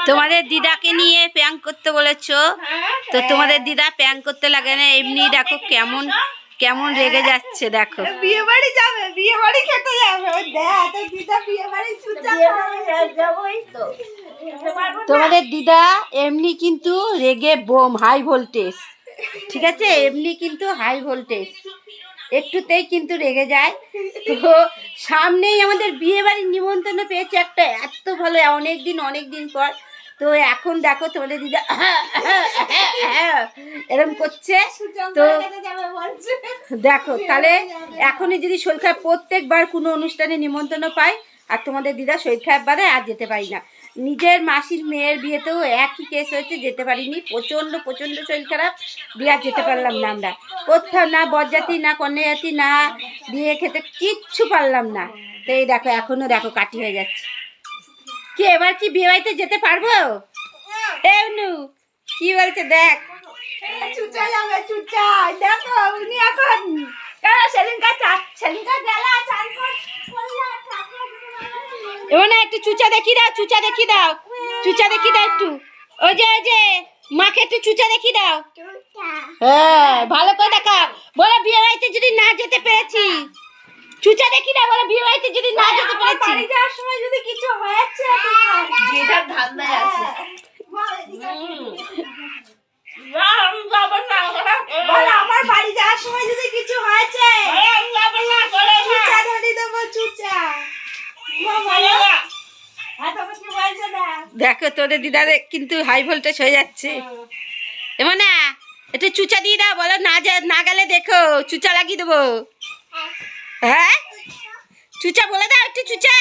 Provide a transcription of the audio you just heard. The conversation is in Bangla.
তোমাদের দিদাকে নিয়ে প্র্যাঙ্ক করতে বলেছো, তো তোমাদের দিদা প্র্যাঙ্ক করতে লাগে না, এমনি দেখো কেমন কেমন রেগে যাচ্ছে। দেখো বিয়ে বাড়ি যাবে, বিয়ে বাড়ি খেতে যাবে, ওই দেখ তোর দিদা বিয়ে বাড়ি যাবোই তো। তোমাদের দিদা এমনি কিন্তু রেগে বোম, হাই ভোল্টেজ, ঠিক আছে, এমনি কিন্তু হাই ভোল্টেজ, একটুতেই কিন্তু রেগে যায়। তো সামনেই আমাদের বিয়ে বাড়ির নিমন্ত্রণ পেয়েছে একটা, এত ভালো, অনেক দিন পর। তো এখন দেখো তোমাদের দিদা এরকম করছে। তো দেখো তাহলে এখনই যদি শরীর খারাপ, প্রত্যেকবার কোনো অনুষ্ঠানে নিমন্ত্রণ পাই, আর তোমাদের দিদা শরীর খারাপ বাদে আর যেতে পারি না। নিজের মাসির মেয়ের বিয়েতেও একই কেস হয়েছে, যেতে পারিনি, প্রচণ্ড শরীর খারাপ, বিয়ে যেতে পারলাম না আমরা কোথাও, না বরযাত্রী না কন্যাযাত্রী না বিয়ে খেতে, কিচ্ছু পারলাম না। তো এই দেখো এখনো দেখো কাটি হয়ে যাচ্ছে। কি এবার কি বিয়ে বাড়িতে যেতে পারবো? এমনু কি বলছে দেখ, চুচা যাবে, চুচা দেখো উনি এখন কেন সেলিনকা গেলা চাল এবার না একটু চুচা দেখি দাও, চুচা দেখি দাও একটু, ওই যে মাকে একটু চুচা দেখি দাও। হ্যাঁ ভালো করে দেখা, বলো বিয়ে বাড়িতে যদি না যেতে পেরেছি, চুচা দেখি দাও, বলো বিয়ে বাড়িতে যদি না যেতে পেরেছি, বাড়ি যাওয়ার সময় যদি কিছু হয়েছে, যেটার ধান্দায় আছে আমার বাড়ি যাওয়ার সময় যদি কিছু হয়েছে, চুচা ধরে দেবো, চুচা। দেখো তোদের দিদারে কিন্তু হাই ভোল্টেজ হয়ে যাচ্ছে। এমন না একটু চুচা দিয়ে দাও, বলো না গেলে দেখো চুচা লাগিয়ে দেবো। হ্যাঁ চুচা বলে দাও একটু, চুচা